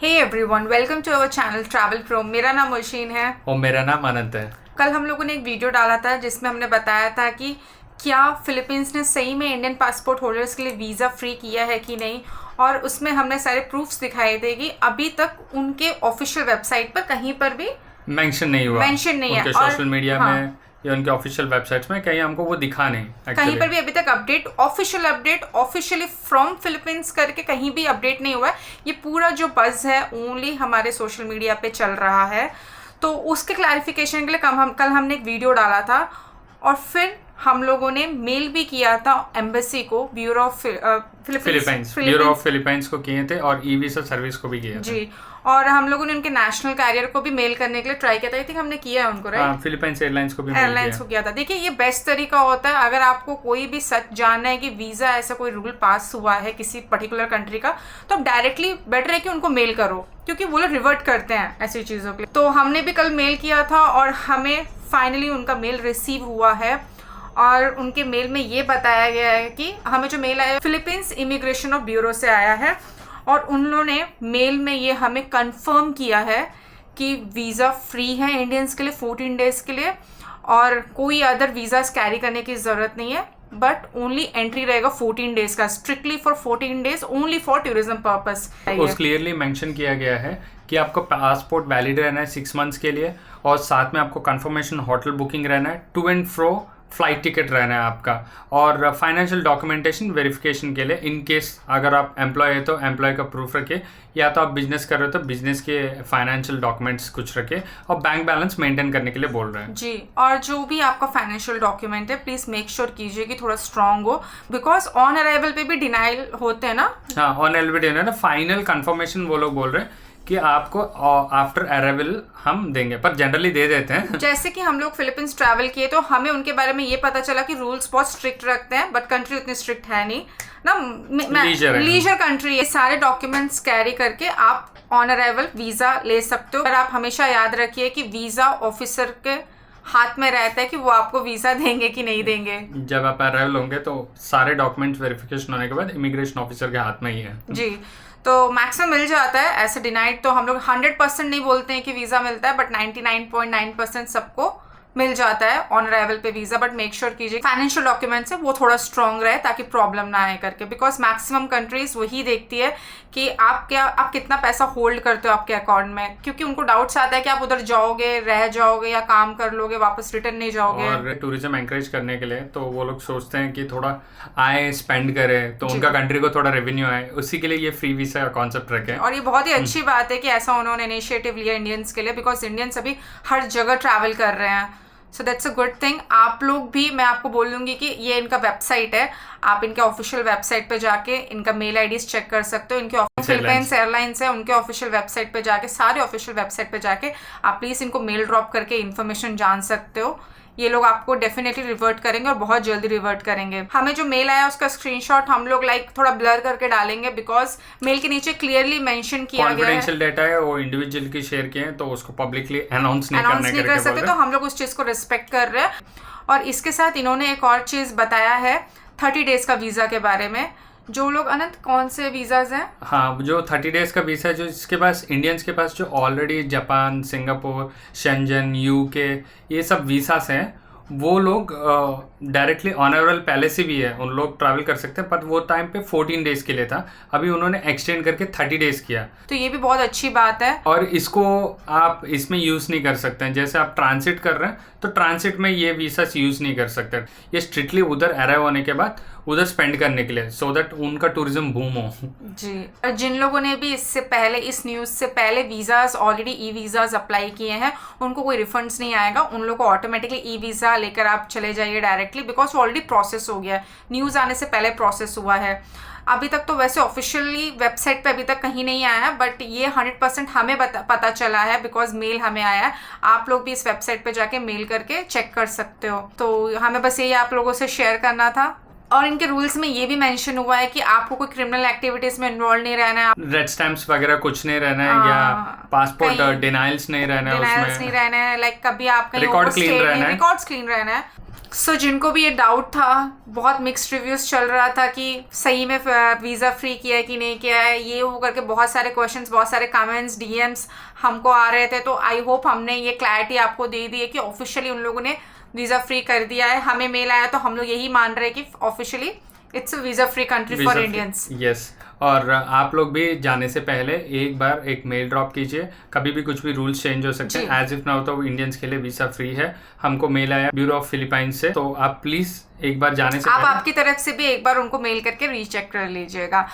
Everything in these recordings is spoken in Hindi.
Hey everyone, welcome to our channel travel pro. मेरा नाम अर्शीन है और मेरा नाम अनंत है। कल हम लोगों ने एक वीडियो डाला था जिसमें हमने बताया था कि क्या फिलीपींस ने सही में इंडियन पासपोर्ट होल्डर्स के लिए वीज़ा फ्री किया है कि नहीं, और उसमें हमने सारे प्रूफ्स दिखाए थे कि अभी तक उनके ऑफिशियल वेबसाइट पर कहीं पर भी मेंशन नहीं हुआ, मेंशन नहीं है उनके और सोशल मीडिया में या उनके ऑफिशियल वेबसाइट्स में कहीं हमको वो दिखा नहीं कहीं पर भी अभी तक अपडेट ऑफिशियली फ्रॉम फिलीपींस करके कहीं भी अपडेट नहीं हुआ है। ये पूरा जो बज़ है ओनली हमारे सोशल मीडिया पे चल रहा है। तो उसके क्लैरिफिकेशन के लिए कल हमने एक वीडियो डाला था और फिर हम लोगों ने मेल भी किया था एम्बेसी को, ब्यूरो ऑफ फिलीपींस को किए थे और ई वीजा सर्विस को भी किए थे जी। और हम लोगों ने उनके नेशनल कैरियर को भी मेल करने के लिए ट्राई किया था। आई थिंक हमने किया है उनको, राइट? फिलीपींस एयरलाइंस को भी किया था। देखिए, ये बेस्ट तरीका होता है अगर आपको कोई भी सच जानना है कि वीज़ा ऐसा कोई रूल पास हुआ है किसी पर्टिकुलर कंट्री का, तो आप डायरेक्टली बेटर है कि उनको मेल करो, क्योंकि वो लोग रिवर्ट करते हैं ऐसी चीज़ों के लिए। तो हमने भी कल मेल किया था और हमें फाइनली उनका मेल रिसीव हुआ है और उनके मेल में ये बताया गया है कि हमें जो मेल आया फिलीपींस इमिग्रेशन ऑफ ब्यूरो से आया है और उन्होंने मेल में ये हमें कंफर्म किया है कि वीज़ा फ्री है इंडियंस के लिए 14 डेज़ के लिए और कोई अदर वीज़ास कैरी करने की ज़रूरत नहीं है, बट ओनली एंट्री रहेगा 14 डेज़ का, strictly for 14 days, only for tourism purpose. उस क्लियरली मेंशन किया गया है कि आपको पासपोर्ट वैलिड रहना है 6 मंथ्स के लिए और साथ में आपको कंफर्मेशन होटल बुकिंग रहना है, to and fro flight ticket रहना है आपका, और फाइनेंशियल डॉक्यूमेंटेशन वेरिफिकेशन के लिए इन केस अगर आप एम्प्लॉय है तो एम्प्लॉय का प्रूफ रखे, या तो आप बिजनेस कर रहे हो तो बिजनेस के फाइनेंशियल डॉक्यूमेंट्स कुछ रखे, और बैंक बैलेंस मेंटेन करने के लिए बोल रहे हैं जी। और जो भी आपका फाइनेंशियल डॉक्यूमेंट है प्लीज मेक श्योर कीजिए कि थोड़ा स्ट्रांग हो, बिकॉज ऑन अराइवल पे भी डिनाइल होते हैं ना। हाँ, ऑन अराइवल डिनाइल ना, फाइनल कंफर्मेशन वो लोग बोल रहे हैं कि आपको आफ्टर अराइवल हम देंगे, पर जनरली दे देते हैं। जैसे कि हम लोग फिलीपींस ट्रैवल किए तो हमें उनके बारे में ये पता चला कि रूल्स बहुत स्ट्रिक्ट रखते हैं, बट कंट्री उतनी स्ट्रिक्ट है नहीं ना, लीजर कंट्री है। सारे डॉक्यूमेंट्स कैरी करके आप ऑन अराइवल वीज़ा ले सकते हो, पर आप हमेशा याद रखिए कि वीज़ा ऑफिसर के हाथ में रहता है कि वो आपको वीज़ा देंगे कि नहीं देंगे। जब आप अराइवल होंगे तो सारे डॉक्यूमेंट्स वेरिफिकेशन होने के बाद इमिग्रेशन ऑफिसर के हाथ में ही है जी। तो मैक्सिमम मिल जाता है, ऐसे डिनाइड तो हम लोग 100% नहीं बोलते हैं कि वीज़ा मिलता है, बट 99.9% सबको मिल जाता है ऑन अराइवल पे वीज़ा। बट मेक श्योर कीजिए फाइनेंशियल डॉक्यूमेंट्स है वो थोड़ा स्ट्रॉन्ग रहे ताकि प्रॉब्लम ना आए करके, बिकॉज मैक्सिमम कंट्रीज वही देखती है कि आप कितना पैसा होल्ड करते हो आपके अकाउंट में, क्योंकि उनको डाउट्स आता है कि आप उधर जाओगे, रह जाओगे या काम कर लोगे, वापस रिटर्न नहीं जाओगे। और टूरिज्म एनकरेज करने के लिए तो वो लोग सोचते हैं कि थोड़ा आए स्पेंड करें तो उनका कंट्री को थोड़ा रेवेन्यू आए, उसी के लिए ये फ्री वीजा का कॉन्सेप्ट रखे। और ये बहुत ही अच्छी बात है कि ऐसा उन्होंने इनिशिएटिव लिया इंडियंस के लिए, बिकॉज इंडियंस अभी हर जगह ट्रैवल कर रहे हैं। So that's a good thing. आप लोग भी, मैं आपको बोल दूंगी कि ये इनका वेबसाइट है, आप इनके ऑफिशियल वेबसाइट पे जाके इनका मेल आईडीज चेक कर सकते हो। इनके फिलीपींस एयरलाइंस है, उनके ऑफिशियल वेबसाइट पे जाके, सारे ऑफिशियल वेबसाइट पे जाके आप प्लीज़ इनको मेल ड्रॉप करके इन्फॉर्मेशन जान सकते हो। ये लोग आपको डेफिनेटली रिवर्ट करेंगे और बहुत जल्दी रिवर्ट करेंगे। हमें जो मेल आया उसका स्क्रीनशॉट हम लोग थोड़ा ब्लर करके डालेंगे, बिकॉज मेल के नीचे क्लियरली मेंशन किया गया है कॉन्फिडेंशियल डाटा है, वो इंडिविजुअल की शेयर किए हैं तो उसको पब्लिकली अनाउंस नहीं कर सकते, तो हम लोग उस चीज़ को रिस्पेक्ट कर रहे हैं। और इसके साथ इन्होंने एक और चीज़ बताया है 30 डेज का वीज़ा के बारे में। जो लोग, अनंत, कौन से वीज़ाज हैं? हाँ, जो 30 डेज का वीज़ा है, जो इसके पास इंडियंस के पास जो already Japan, Singapore, Schengen, UK ये सब वीज़ास हैं, वो लोग डायरेक्टली ऑन अराइवल पहले से भी है, उन लोग ट्रैवल कर सकते हैं, पर वो टाइम पे 14 डेज के लिए था, अभी उन्होंने एक्सटेंड करके 30 डेज किया। तो ये भी बहुत अच्छी बात है। और इसको आप इसमें यूज़ नहीं कर सकते हैं, जैसे आप ट्रांसिट कर रहे हैं तो ट्रांसिट में ये वीसा यूज़ नहीं कर सकते, ये स्ट्रिक्टली उधर अराइव होने के बाद उधर स्पेंड करने के लिए, सो दैट उनका टूरिज्म बूम हो जी। और जिन लोगों ने भी इससे पहले, इस न्यूज़ से पहले visas already E visas apply किए हैं, उनको कोई रिफंड्स नहीं आएगा, उन लोग को ऑटोमेटिकली ई वीज़ा लेकर आप चले जाइए डायरेक्टली, बिकॉज ऑलरेडी प्रोसेस हो गया है, न्यूज़ आने से पहले प्रोसेस हुआ है। अभी तक तो वैसे ऑफिशियली वेबसाइट पे अभी तक कहीं नहीं आया है, बट ये 100% हमें पता चला है, बिकॉज मेल हमें आया है। आप लोग भी इस वेबसाइट पे जाके मेल करके चेक कर सकते हो। तो हमें बस यही आप लोगों से शेयर करना था। और इनके रूल्स में ये भी मेंशन हुआ है कि आपको कोई क्रिमिनल एक्टिविटीज में इन्वॉल्व नहीं रहना है, रेड स्टैम्प्स वगैरह कुछ नहीं रहना है, या पासपोर्ट डिनाइल्स नहीं रहना है, नहीं रहना है, लाइक कभी आप रिकॉर्ड क्लीन रहना है, रिकॉर्ड्स क्लीन रहना है, सो जिनको भी ये डाउट था, बहुत मिक्स्ड रिव्यूज़ चल रहा था कि सही में वीज़ा फ्री किया है कि नहीं किया है, ये वो करके बहुत सारे क्वेश्चंस, बहुत सारे कमेंट्स, डीएम्स हमको आ रहे थे। तो आई होप हमने ये क्लैरिटी आपको दे दी है कि ऑफिशियली उन लोगों ने वीज़ा फ्री कर दिया है। हमें मेल आया तो हम लोग यही मान रहे हैं कि officially it's a visa free country for Indians. Yes, और आप लोग भी जाने से पहले एक बार एक मेल ड्रॉप कीजिए, कभी भी कुछ भी रूल्स चेंज हो सकते हैं। एज इफ नाउ तो इंडियंस के लिए वीजा फ्री है। हमको मेल आया ब्यूरो ऑफ फिलीपाइंस से, तो आप प्लीज एक बार जाने से आप पहले आपकी तरफ से भी एक बार उनको मेल करके रीचेक कर लीजिएगा।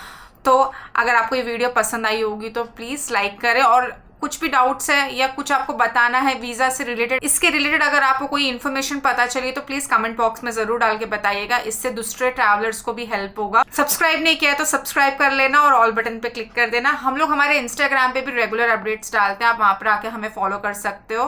तो अगर आपको ये वीडियो पसंद आई होगी तो प्लीज़ लाइक करें, और कुछ भी डाउट्स है या कुछ आपको बताना है वीज़ा से रिलेटेड, इसके रिलेटेड अगर आपको कोई इन्फॉर्मेशन पता चली तो प्लीज़ कमेंट बॉक्स में ज़रूर डाल के बताइएगा। इससे दूसरे ट्रैवलर्स को भी हेल्प होगा। सब्सक्राइब नहीं किया है तो सब्सक्राइब कर लेना और ऑल बटन पे क्लिक कर देना। हम लोग हमारे इंस्टाग्राम पे भी रेगुलर अपडेट्स डालते हैं, आप वहाँ पर आके हमें फॉलो कर सकते हो।